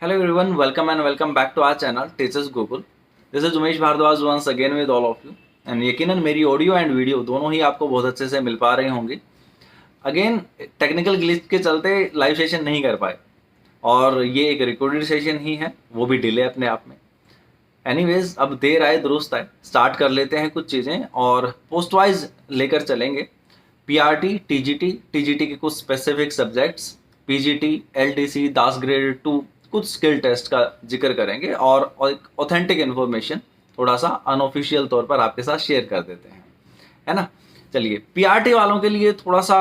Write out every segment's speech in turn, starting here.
Hello everyone, welcome and welcome back to our channel Teachers Google. This is Umesh Bhardwaj once again with all of you. And यकीनन मेरी audio and video दोनों ही आपको बहुत अच्छे से मिल पा रहे होंगे. अगेन टेक्निकल ग्लिच के चलते लाइव सेशन नहीं कर पाए और ये एक रिकॉर्डेड सेशन ही है, वो भी डिले अपने आप में. एनीवेज, अब देर आए दुरुस्त आए, स्टार्ट कर लेते हैं कुछ चीज़ें और पोस्ट वाइज लेकर चलेंगे. पीआरटी, टीजीटी के कुछ स्पेसिफिक सब्जेक्ट्स, पीजीटी, एलडीसी, दास ग्रेड 2, कुछ स्किल टेस्ट का जिक्र करेंगे और ऑथेंटिक इन्फॉर्मेशन थोड़ा सा अनऑफिशियल तौर पर आपके साथ शेयर कर देते हैं, है ना. चलिए, पीआरटी वालों के लिए थोड़ा सा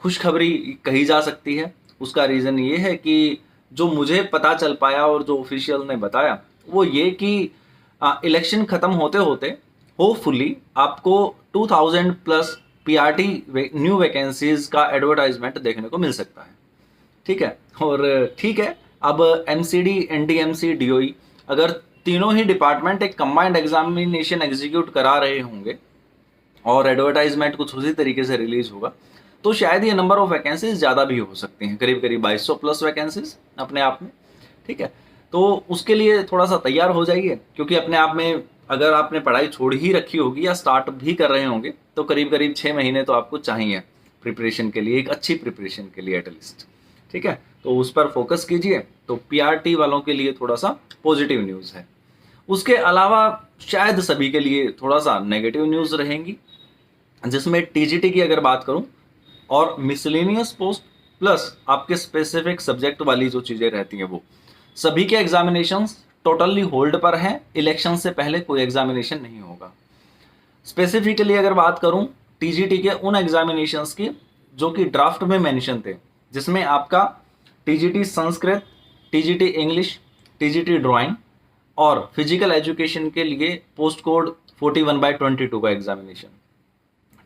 खुशखबरी कही जा सकती है. उसका रीज़न ये है कि जो मुझे पता चल पाया और जो ऑफिशियल ने बताया वो ये कि इलेक्शन ख़त्म होते होते होपफुली आपको 2000 प्लस पीआरटी न्यू वैकेंसीज का एडवर्टाइजमेंट देखने को मिल सकता है. ठीक है, और ठीक है, अब एमसीडी, एनडीएमसी, डीओई, अगर तीनों ही डिपार्टमेंट एक कंबाइंड एग्जामिनेशन एग्जीक्यूट करा रहे होंगे और एडवर्टाइजमेंट कुछ उसी तरीके से रिलीज होगा तो शायद ये नंबर ऑफ वैकेंसीज ज़्यादा भी हो सकती हैं, करीब करीब 2200 प्लस वैकेंसीज अपने आप में. ठीक है, तो उसके लिए थोड़ा सा तैयार हो जाइए, क्योंकि अपने आप में अगर आपने पढ़ाई छोड़ ही रखी होगी या स्टार्ट भी कर रहे होंगे तो करीब करीब 6 महीने तो आपको चाहिए प्रिपरेशन के लिए, एक अच्छी प्रिपरेशन के लिए एटलीस्ट. ठीक है, तो उस पर फोकस कीजिए. तो पीआरटी वालों के लिए थोड़ा सा पॉजिटिव न्यूज़ है. उसके अलावा शायद सभी के लिए थोड़ा सा नेगेटिव न्यूज़ रहेंगी, जिसमें टीजीटी की अगर बात करूं और मिसलेनियस पोस्ट प्लस आपके स्पेसिफिक सब्जेक्ट वाली जो चीज़ें रहती हैं वो सभी के एग्जामिनेशंस टोटली होल्ड पर हैं. इलेक्शन से पहले कोई एग्जामिनेशन नहीं होगा. स्पेसिफिकली अगर बात करूं टीजीटी के उन एग्जामिनेशंस की जो कि ड्राफ्ट में मेंशन थे, जिसमें आपका TGT Sanskrit, TGT English, TGT drawing और फिजिकल एजुकेशन के लिए पोस्ट कोड 41/22 का examination,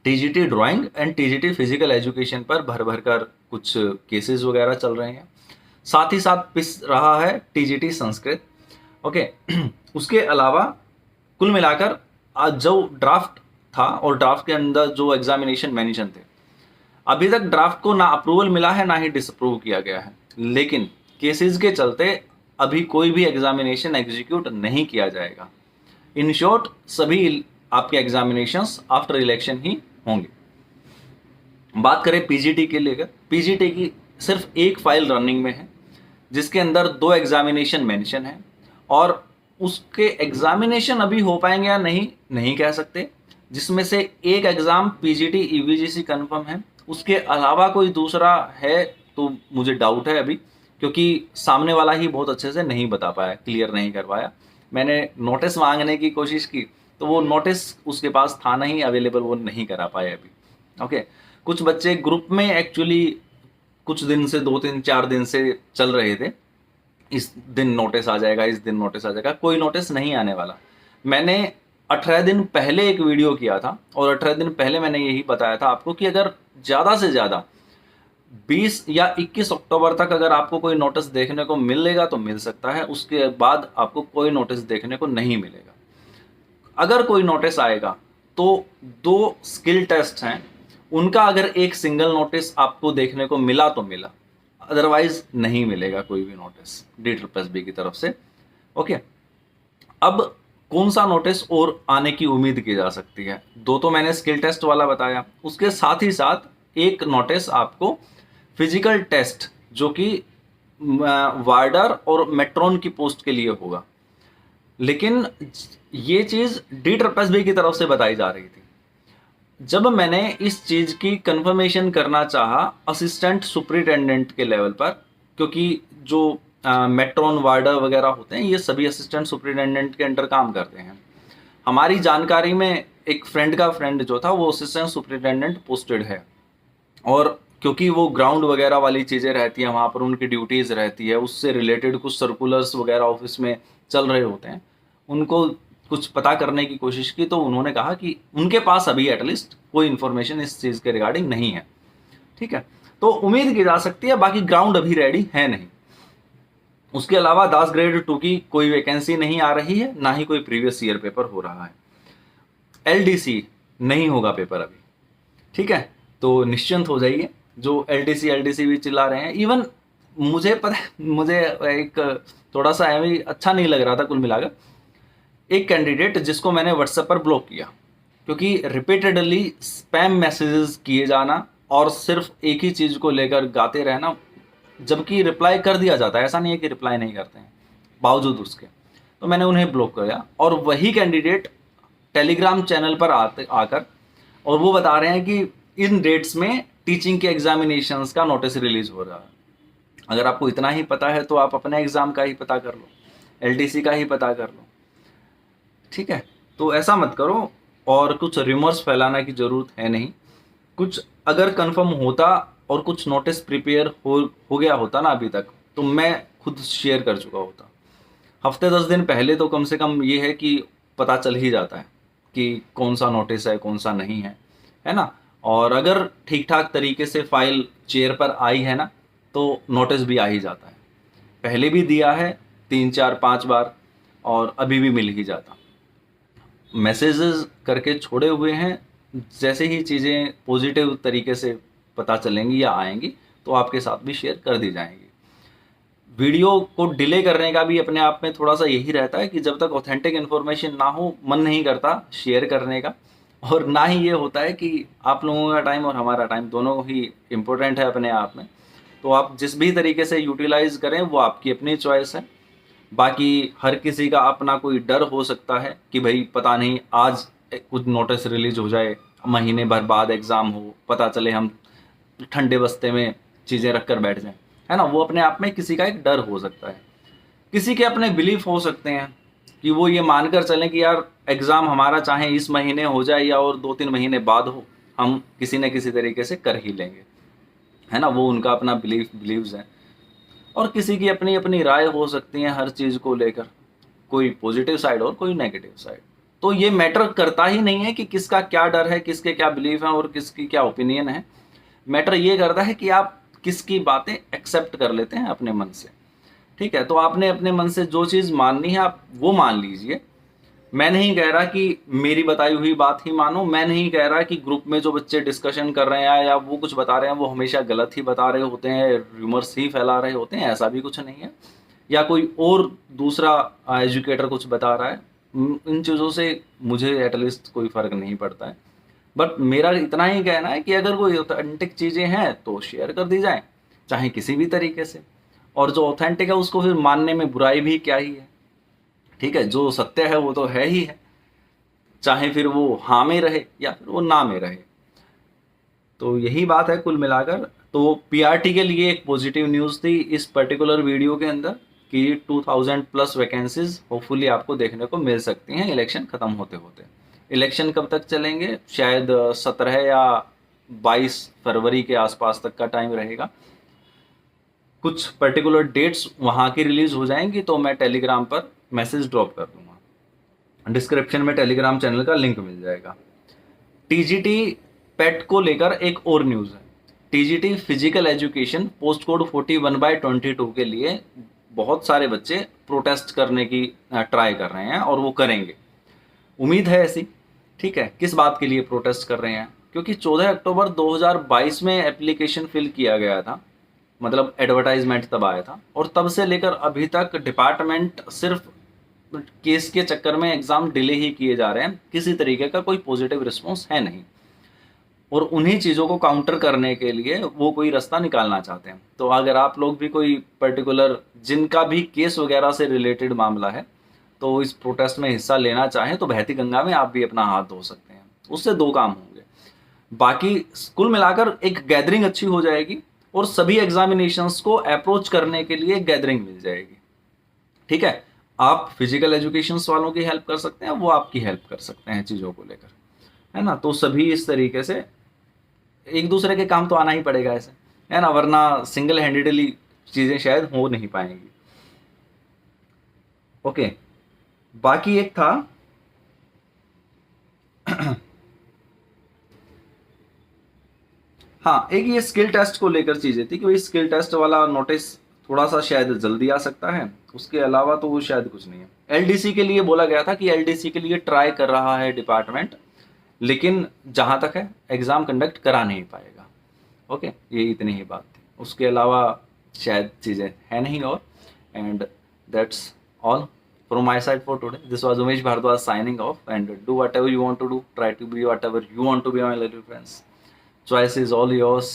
TGT drawing and TGT physical education पर भर भर कर कुछ केसेस वगैरह चल रहे हैं. साथ ही साथ पिस रहा है टीजीटी संस्कृत. ओके, उसके अलावा कुल मिलाकर आज जो ड्राफ्ट था और ड्राफ्ट के अंदर जो एग्जामिनेशन मेंशन थे, अभी तक ड्राफ्ट को ना अप्रूवल मिला है ना ही डिसअप्रूव किया गया है. लेकिन केसेस के चलते अभी कोई भी एग्जामिनेशन एग्जीक्यूट नहीं किया जाएगा. इन शॉर्ट, सभी आपके एग्जामिनेशंस आफ्टर इलेक्शन ही होंगे. बात करें पीजीटी के लिए, पीजीटी की सिर्फ एक फाइल रनिंग में है जिसके अंदर 2 एग्जामिनेशन मेंशन है और उसके एग्जामिनेशन अभी हो पाएंगे या नहीं कह सकते. जिसमें से एक एग्ज़ाम पीजीटी ईवीजीसी कंफर्म है, उसके अलावा कोई दूसरा है तो मुझे डाउट है अभी, क्योंकि सामने वाला ही बहुत अच्छे से नहीं बता पाया, क्लियर नहीं कर पाया. मैंने नोटिस मांगने की कोशिश की तो वो नोटिस उसके पास था नहीं अवेलेबल, वो नहीं करा पाए अभी. ओके, कुछ बच्चे ग्रुप में एक्चुअली कुछ दिन से 2-3-4 दिन से चल रहे थे, इस दिन नोटिस आ जाएगा, इस दिन नोटिस आ जाएगा. कोई नोटिस नहीं आने वाला. मैंने 18 दिन पहले एक वीडियो किया था और 18 दिन पहले मैंने यही बताया था आपको कि अगर ज़्यादा से ज़्यादा 20 या 21 अक्टूबर तक अगर आपको कोई नोटिस देखने को मिलेगा तो मिल सकता है, उसके बाद आपको कोई नोटिस देखने को नहीं मिलेगा. अगर कोई नोटिस आएगा तो 2 स्किल टेस्ट हैं, उनका अगर एक सिंगल नोटिस आपको देखने को मिला तो मिला, अदरवाइज नहीं मिलेगा कोई भी नोटिस DSSB की तरफ से. ओके, अब कौन सा नोटिस और आने की उम्मीद की जा सकती है? 2 तो मैंने स्किल टेस्ट वाला बताया, उसके साथ ही साथ एक नोटिस आपको फिजिकल टेस्ट जो कि वार्डर और मेट्रोन की पोस्ट के लिए होगा. लेकिन ये चीज़ DSSB की तरफ से बताई जा रही थी. जब मैंने इस चीज़ की कंफर्मेशन करना चाहा असिस्टेंट सुपरिटेंडेंट के लेवल पर, क्योंकि जो मेट्रोन, वार्डर वगैरह होते हैं ये सभी असिस्टेंट सुपरिटेंडेंट के अंडर काम करते हैं. हमारी जानकारी में एक फ्रेंड का फ्रेंड जो था वो असिस्टेंट सुपरिटेंडेंट पोस्टेड है, और क्योंकि वो ग्राउंड वगैरह वाली चीज़ें रहती हैं वहाँ पर, उनकी ड्यूटीज़ रहती है, उससे रिलेटेड कुछ सर्कुलर्स वगैरह ऑफिस में चल रहे होते हैं, उनको कुछ पता करने की कोशिश की तो उन्होंने कहा कि उनके पास अभी एटलीस्ट कोई इन्फॉर्मेशन इस चीज़ के रिगार्डिंग नहीं है. ठीक है, तो उम्मीद की जा सकती है, बाकी ग्राउंड अभी रेडी है नहीं. उसके अलावा दास ग्रेड 2 की कोई वैकेंसी नहीं आ रही है, ना ही कोई प्रीवियस ईयर पेपर हो रहा है. एलडीसी नहीं होगा पेपर अभी. ठीक है, तो निश्चिंत हो जाइए. जो एलडीसी भी चिल्ला रहे हैं, इवन मुझे पता है, मुझे एक थोड़ा सा ऐਵੇਂ अच्छा नहीं लग रहा था कुल मिलाकर, एक कैंडिडेट जिसको मैंने व्हाट्सएप पर ब्लॉक किया, क्योंकि रिपीटेडली स्पैम मैसेजेस किए जाना और सिर्फ एक ही चीज़ को लेकर गाते रहना, जबकि रिप्लाई कर दिया जाता है, ऐसा नहीं है कि रिप्लाई नहीं करते हैं बावजूद उसके। तो मैंने उन्हें ब्लॉक किया, और वही कैंडिडेट टेलीग्राम चैनल पर आकर और वो बता रहे हैं कि इन डेट्स में टीचिंग के एग्जामिनेशंस का नोटिस रिलीज हो रहा है। अगर आपको इतना ही पता है तो आप अपने एग्ज़ाम का ही पता कर लो, एलटीसी का ही पता कर लो, ठीक है। तो ऐसा मत करो, और कुछ रिमर्स फैलाना की ज़रूरत है नहीं। कुछ अगर कंफर्म होता और कुछ नोटिस प्रिपेयर हो गया होता ना अभी तक, तो मैं खुद शेयर कर चुका होता। हफ्ते 10 दिन पहले तो कम से कम ये है कि पता चल ही जाता है कि कौन सा नोटिस है कौन सा नहीं है ना। और अगर ठीक ठाक तरीके से फाइल चेयर पर आई है ना, तो नोटिस भी आ ही जाता है। पहले भी दिया है 3 4 5 बार, और अभी भी मिल ही जाता। मैसेजेस करके छोड़े हुए हैं, जैसे ही चीज़ें पॉजिटिव तरीके से पता चलेंगी या आएंगी तो आपके साथ भी शेयर कर दी जाएंगी। वीडियो को डिले करने का भी अपने आप में थोड़ा सा यही रहता है कि जब तक ऑथेंटिक इन्फॉर्मेशन ना हो, मन नहीं करता शेयर करने का। और ना ही ये होता है कि आप लोगों का टाइम और हमारा टाइम दोनों ही इम्पोर्टेंट है अपने आप में। तो आप जिस भी तरीके से यूटिलाइज करें वो आपकी अपनी चॉइस है। बाकी हर किसी का अपना कोई डर हो सकता है कि भाई पता नहीं आज कुछ नोटिस रिलीज हो जाए, महीने भर बाद एग्ज़ाम हो, पता चले हम ठंडे बस्ते में चीज़ें रख कर बैठ जाएं, है ना। वो अपने आप में किसी का एक डर हो सकता है। किसी के अपने बिलीफ हो सकते हैं कि वो ये मानकर चलें कि यार एग्ज़ाम हमारा चाहे इस महीने हो जाए या और 2-3 महीने बाद हो, हम किसी न किसी तरीके से कर ही लेंगे, है ना। वो उनका अपना बिलीव्स है। और किसी की अपनी अपनी राय हो सकती है हर चीज़ को लेकर, कोई पॉजिटिव साइड और कोई नेगेटिव साइड। तो ये मैटर करता ही नहीं है कि किसका क्या डर है, किसके क्या बिलीफ है और किसकी क्या ओपिनियन है। मैटर ये करता है कि आप किसकी बातें एक्सेप्ट कर लेते हैं अपने मन से, ठीक है। तो आपने अपने मन से जो चीज़ माननी है आप वो मान लीजिए। मैं नहीं कह रहा कि मेरी बताई हुई बात ही मानो, मैं नहीं कह रहा कि ग्रुप में जो बच्चे डिस्कशन कर रहे हैं या वो कुछ बता रहे हैं वो हमेशा गलत ही बता रहे होते हैं, रूमर्स ही फैला रहे होते हैं, ऐसा भी कुछ नहीं है। या कोई और दूसरा एजुकेटर कुछ बता रहा है, इन चीज़ों से मुझे एटलीस्ट कोई फ़र्क नहीं पड़ता है। बट मेरा इतना ही कहना है कि अगर कोई ऑथेंटिक चीज़ें हैं तो शेयर कर दी जाए, चाहे किसी भी तरीके से। और जो ऑथेंटिक है उसको फिर मानने में बुराई भी क्या ही है, ठीक है। जो सत्य है वो तो है ही है, चाहे फिर वो हाँ में रहे या फिर वो ना में रहे। तो यही बात है कुल मिलाकर। तो पीआरटी के लिए एक पॉजिटिव न्यूज़ थी इस पर्टिकुलर वीडियो के अंदर कि 2000 प्लस वैकेंसीज होपफुली आपको देखने को मिल सकती हैं इलेक्शन ख़त्म होते होते। इलेक्शन कब तक चलेंगे, शायद 17 या 22 फरवरी के आसपास तक का टाइम रहेगा। कुछ पर्टिकुलर डेट्स वहाँ की रिलीज़ हो जाएंगी तो मैं टेलीग्राम पर मैसेज ड्रॉप कर दूंगा। डिस्क्रिप्शन में टेलीग्राम चैनल का लिंक मिल जाएगा। टीजीटी पेट को लेकर एक और न्यूज़ है। TGT physical education post code 41/22 के लिए बहुत सारे बच्चे प्रोटेस्ट करने की ट्राई कर रहे हैं और वो करेंगे, उम्मीद है ऐसी, ठीक है। किस बात के लिए प्रोटेस्ट कर रहे हैं, क्योंकि 14 अक्टूबर 2022 में एप्लीकेशन फिल किया गया था, मतलब एडवर्टाइजमेंट तब आया था, और तब से लेकर अभी तक डिपार्टमेंट सिर्फ केस के चक्कर में एग्ज़ाम डिले ही किए जा रहे हैं, किसी तरीके का कोई पॉजिटिव रिस्पॉन्स है नहीं। और उन्हीं चीज़ों को काउंटर करने के लिए वो कोई रास्ता निकालना चाहते हैं। तो अगर आप लोग भी कोई पर्टिकुलर जिनका भी केस वगैरह से रिलेटेड मामला है तो इस प्रोटेस्ट में हिस्सा लेना चाहें तो बहती गंगा में आप भी अपना हाथ धो सकते हैं। उससे दो काम होंगे, बाकी कुल मिलाकर एक गैदरिंग अच्छी हो जाएगी और सभी एग्जामिनेशंस को अप्रोच करने के लिए गैदरिंग मिल जाएगी, ठीक है। आप फिजिकल एजुकेशन वालों की हेल्प कर सकते हैं, वो आपकी हेल्प कर सकते हैं चीज़ों को लेकर, है ना। तो सभी इस तरीके से एक दूसरे के काम तो आना ही पड़ेगा ऐसे, है ना, वरना सिंगल हैंडेडली चीज़ें शायद हो नहीं पाएंगी। ओके, बाकी एक था हाँ, एक ये स्किल टेस्ट को लेकर चीज़ें थी कि भाई स्किल टेस्ट वाला नोटिस थोड़ा सा शायद जल्दी आ सकता है, उसके अलावा तो वो शायद कुछ नहीं है। एलडीसी के लिए बोला गया था कि एलडीसी के लिए ट्राई कर रहा है डिपार्टमेंट, लेकिन जहाँ तक है एग्ज़ाम कंडक्ट करा नहीं पाएगा। ओके, ये इतनी ही बात थी। उसके अलावा शायद चीज़ें है नहीं और। And that's all from my side for today. This was Umesh Bhardwaj signing off, and do whatever you want to do, try to be whatever you want to be, my little friends. Choice is all yours.